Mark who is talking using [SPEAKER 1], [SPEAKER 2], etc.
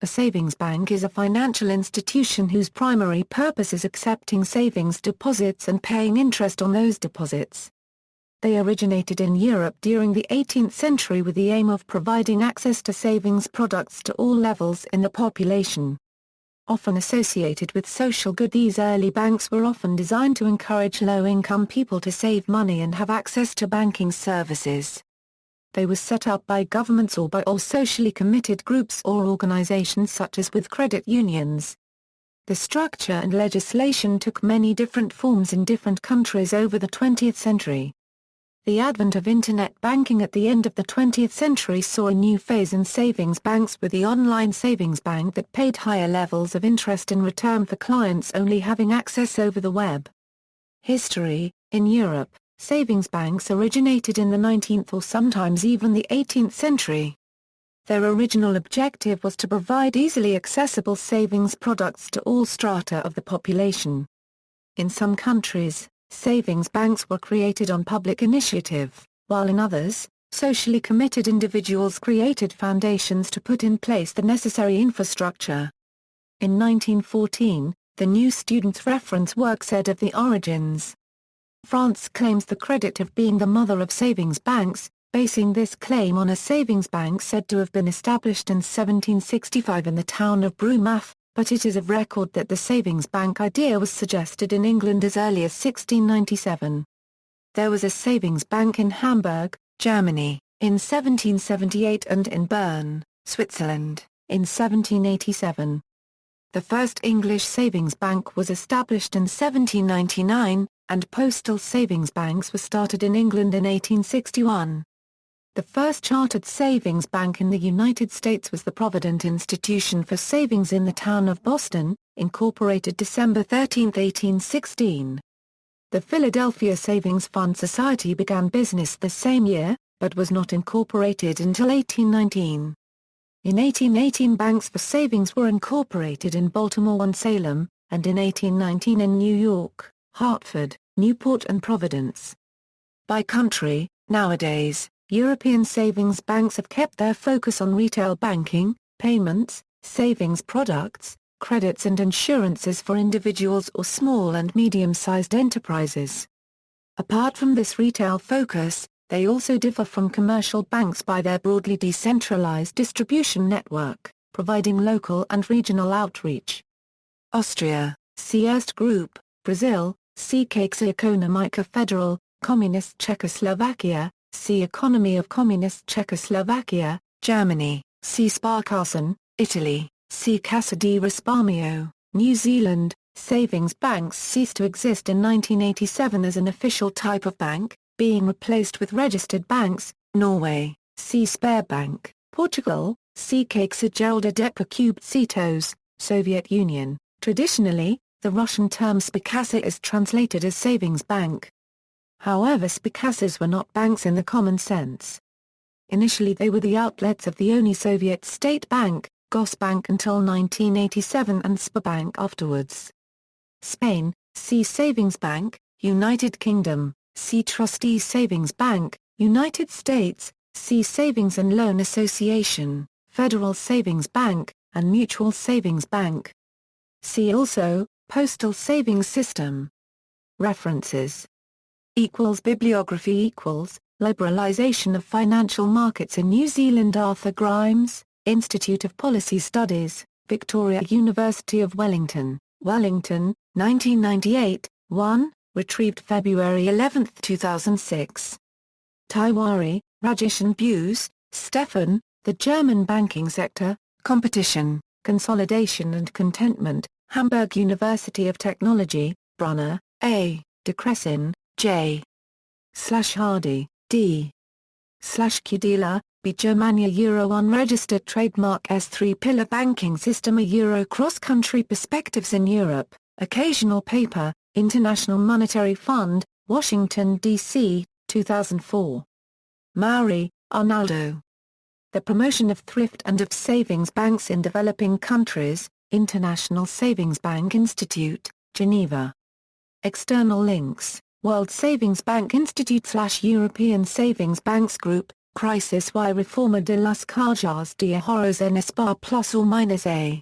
[SPEAKER 1] A savings bank is a financial institution whose primary purpose is accepting savings deposits and paying interest on those deposits. They originated in Europe during the 18th century with the aim of providing access to savings products to all levels in the population. Often associated with social good, these early banks were often designed to encourage low-income people to save money and have access to banking services. They were set up by governments or by all socially committed groups or organizations such as with credit unions. The structure and legislation took many different forms in different countries over the 20th century. The advent of Internet banking at the end of the 20th century saw a new phase in savings banks with the online savings bank that paid higher levels of interest in return for clients only having access over the web. History: in Europe, savings banks originated in the 19th or sometimes even the 18th century. Their original objective was to provide easily accessible savings products to all strata of the population. In some countries, savings banks were created on public initiative, while in others, socially committed individuals created foundations to put in place the necessary infrastructure. In 1914, the New Student's Reference work said of the origins, France claims the credit of being the mother of savings banks, basing this claim on a savings bank said to have been established in 1765 in the town of Brumath, but it is of record that the savings bank idea was suggested in England as early as 1697. There was a savings bank in Hamburg, Germany, in 1778 and in Bern, Switzerland, in 1787. The first English savings bank was established in 1799, and postal savings banks were started in England in 1861. The first chartered savings bank in the United States was the Provident Institution for Savings in the town of Boston, incorporated December 13, 1816. The Philadelphia Savings Fund Society began business the same year, but was not incorporated until 1819. In 1818 banks for savings were incorporated in Baltimore and Salem, and in 1819 in New York, Hartford, Newport and Providence. By country, nowadays, European savings banks have kept their focus on retail banking, payments, savings products, credits and insurances for individuals or small and medium-sized enterprises. Apart from this retail focus, they also differ from commercial banks by their broadly decentralized distribution network, providing local and regional outreach. Austria, see Erste Group, Brazil, see Caixa Econômica Federal, Communist Czechoslovakia, see Economy of Communist Czechoslovakia, Germany, see Sparkassen, Italy, see Cassa di Risparmio, New Zealand. Savings banks ceased to exist in 1987 as an official type of bank, being replaced with registered banks. Norway, see Sberbank, Portugal, see Caixa Geral de Depósitos, Soviet Union. Traditionally, the Russian term spikassa is translated as savings bank. However, spikassas were not banks in the common sense. Initially they were the outlets of the only Soviet state bank, Gosbank until 1987 and Sberbank afterwards. Spain, see Savings Bank, United Kingdom, see Trustee Savings Bank, United States, see Savings and Loan Association, Federal Savings Bank, and Mutual Savings Bank. See also, Postal Savings System. References. Bibliography Liberalization of Financial Markets in New Zealand. Arthur Grimes, Institute of Policy Studies, Victoria University of Wellington, Wellington, 1998, 1, retrieved February 11, 2006. Taiwari, Rajesh and Buse, Stefan, The German Banking Sector, Competition, Consolidation and Contentment, Hamburg University of Technology, Brunner, A., De Cressin, J. Hardy, D. Kudila, B. Germania Euro Unregistered Trademark S3 Pillar Banking System A Euro Cross-Country Perspectives in Europe, Occasional Paper, International Monetary Fund, Washington, D.C., 2004. Mauri, Arnaldo. The Promotion of Thrift and of Savings Banks in Developing Countries, International Savings Bank Institute, Geneva. External links, World Savings Bank Institute / European Savings Banks Group, crisis y reforma de las cajas de ahorros en España plus o minus a.